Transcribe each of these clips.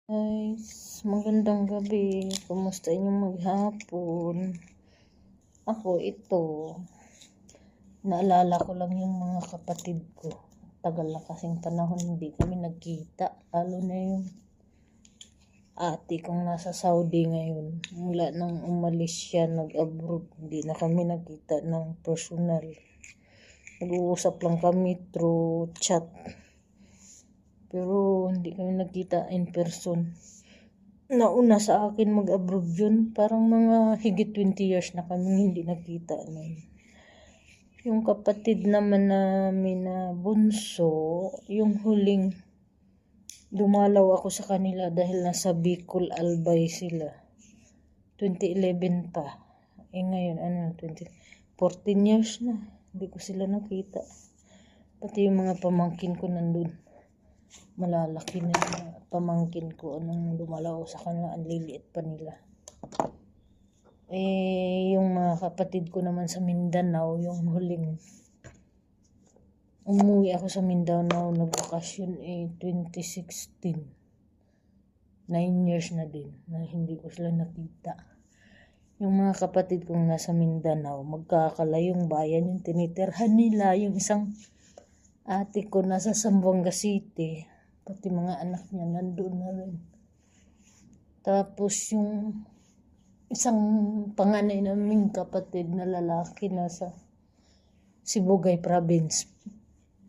Guys, magandang gabi. Kumusta inyong maghapon? Ako, ito. Naalala ko lang yung mga kapatid ko. Tagal na kasing panahon hindi kami nagkita. Lalo na yung ate kong nasa Saudi ngayon. Mula nang umalis siya, nag-abroad. Hindi na kami nagkita ng personal. Nag-uusap lang kami through chat. Pero hindi kami nagkita in person. Nauna sa akin mag-abroad yun. Parang mga higit 20 years na kami hindi nagkita nun. Yung kapatid naman namin na bunso, yung huling dumalaw ako sa kanila dahil nasa Bicol, Albay sila. 2011 pa. Ngayon, 14 years na. Hindi ko sila nakita. Pati yung mga pamangkin ko nandun. Malalaki na pamangkin ko anong dumalaw sa kanila, ang liliit pa nila. Yung mga kapatid ko naman sa Mindanao, yung huling umuwi ako sa Mindanao, nagbakasyon 2016. 9 years na din na hindi ko sila nakita. Yung mga kapatid kong nasa Mindanao, magkakalayong bayan yung tinitirhan nila. Yung isang ate ko nasa Zamboanga City, pati mga anak niya nandun na rin. Tapos yung isang panganay naming kapatid na lalaki nasa Sibugay Province.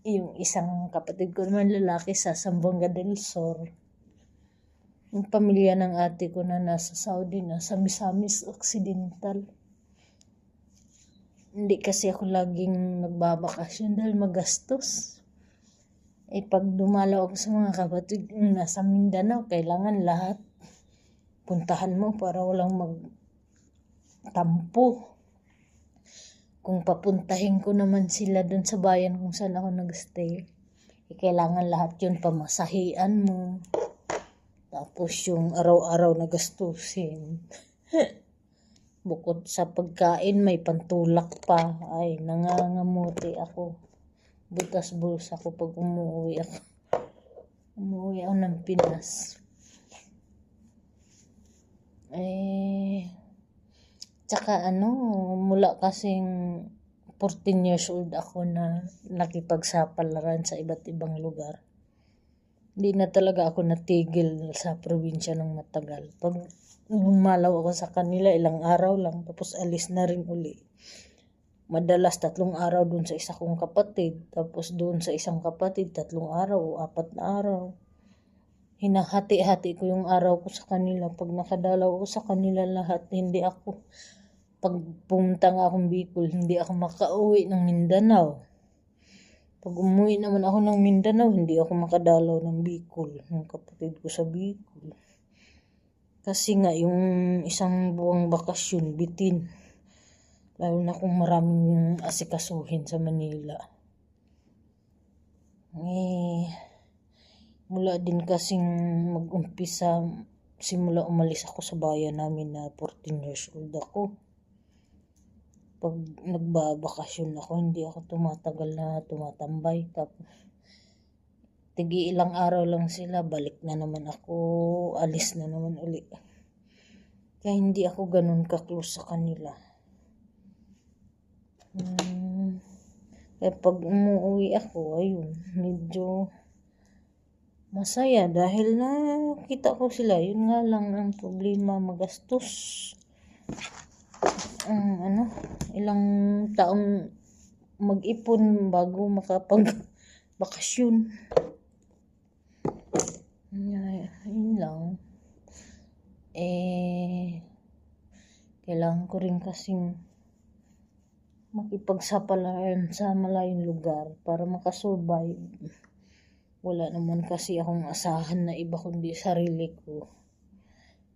Yung isang kapatid ko naman lalaki sa Zamboanga del Sur. Yung pamilya ng ate ko na nasa Saudi, nasa Misamis Occidental. Hindi kasi ako laging nagbabakasyon dahil magastos. Pag dumalaw ako sa mga kapatid nasa Mindanao, kailangan lahat puntahan mo para walang magtampo. Kung papuntahin ko naman sila dun sa bayan kung saan ako nagstay, kailangan lahat yun pamasahian mo. Tapos yung araw-araw na gastusin. Bukod sa pagkain, may pantulak pa. Ay, nangangamuti ako. Butas bulsa ko pag umuwi ako. Umuwi ako ng Pinas. Tsaka mula kasing 14 years old ako na nakipagsapalaran sa iba't ibang lugar. Hindi na talaga ako natigil sa probinsya ng matagal. Pag umalaw ako sa kanila, ilang araw lang, tapos alis na rin uli. Madalas 3 araw dun sa isa kong kapatid, tapos dun sa isang kapatid 3 araw o 4 na araw. Hinahati-hati ko yung araw ko sa kanila. Pag nakadalaw ko sa kanila lahat, hindi ako, pag pumunta nga akong Bicol, hindi ako makauwi ng Mindanao. Pag umuwi naman ako ng Mindanao, hindi ako makadalaw ng Bicol, ng kapatid ko sa Bicol. Kasi nga, yung isang buwang bakasyon, bitin. Lalo na kung maraming asikasuhin sa Manila. Mula din kasing mag-umpisa, simula umalis ako sa bayan namin na 14 years old ako. Pag nagbabakasyon ako, hindi ako tumatagal na tumatambay. Tapos, ilang araw lang sila, balik na naman ako, alis na naman uli. Kaya hindi ako ganun ka-close sa kanila. Kaya pag umuwi ako, ayun, medyo masaya dahil nakita ko sila. Yun nga lang ang problema, magastos. Ilang taong mag-ipon bago makapag-bakasyon. Yun lang. Kailangan ko rin kasing makipagsapalaran sa malayong lugar para makasurvive. Wala naman kasi akong asahan na iba kundi sarili ko.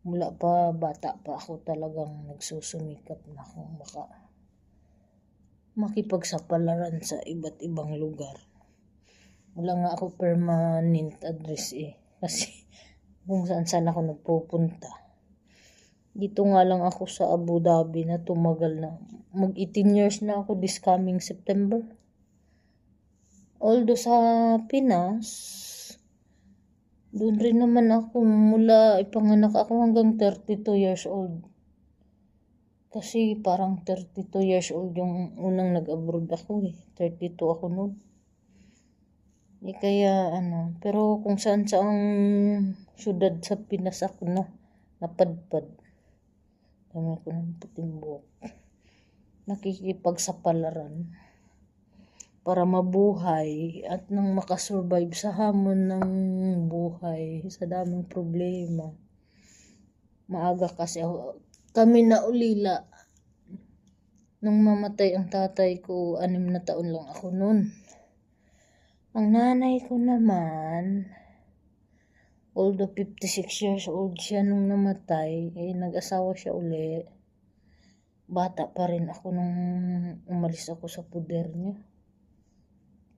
Mula pa bata pa ako talagang nagsusumikap na akong makipagsapalaran sa iba't ibang lugar. Wala nga ako permanent address kasi kung saan ako nagpupunta. Dito nga lang ako sa Abu Dhabi na tumagal na. Mag-18 years na ako this coming September. Although sa Pinas, Doon rin naman ako mula ipanganak ako hanggang 32 years old. Kasi parang 32 years old yung unang nag-abroad ako eh. 32 ako noon. Kaya pero kung saan saang syudad sa Pinas ako napadpad. Dami ko ng puting buhok. Nakikipagsapalaran para mabuhay at nang makasurvive sa hamon ng buhay, sa daming problema. Maaga kasi kami na ulila. Nung mamatay ang tatay ko, 6 na taon lang ako noon. Ang nanay ko naman, although 56 years old siya nung namatay, nag-asawa siya uli. Bata pa rin ako nung umalis ako sa puder niya.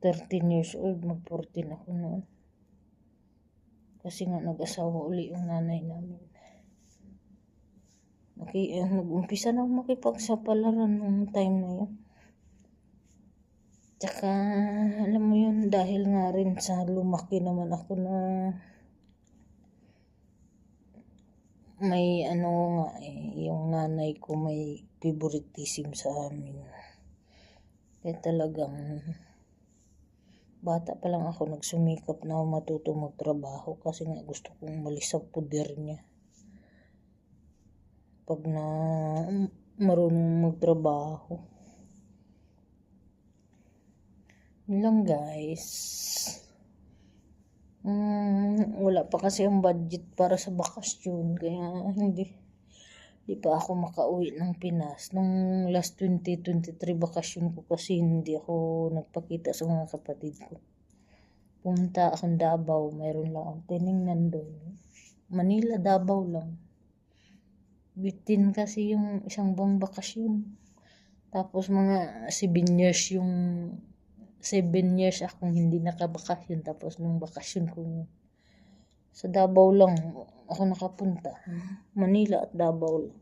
13 years old, mag-14 ako noon. Kasi nga nag-asawa uli yung nanay namin. Nag-umpisa na ako makipagsapalaran nung time na yun. Tsaka, alam mo yun, dahil nga rin sa lumaki naman ako na may yung nanay ko may favoritism sa amin. Kaya talagang bata pa lang ako nagsumikap na matuto magtrabaho kasi nga gusto kong umalis sa puder niya. Pag na marunong magtrabaho. Yun lang guys. Wala pa kasi ang budget para sa bakasyon kaya hindi pa ako makauwi ng Pinas. Nung last 2023 bakasyon ko kasi hindi ako nagpakita sa mga kapatid ko. Pumunta akong Davao, mayroon lang akong tiningnan doon. Manila, Davao lang. Bitin kasi yung isang buwang bakasyon. Tapos mga 7 years akong hindi nakabakasyon. Tapos nung bakasyon ko yun, sa Davao lang ako nakapunta. Manila at Davao lang.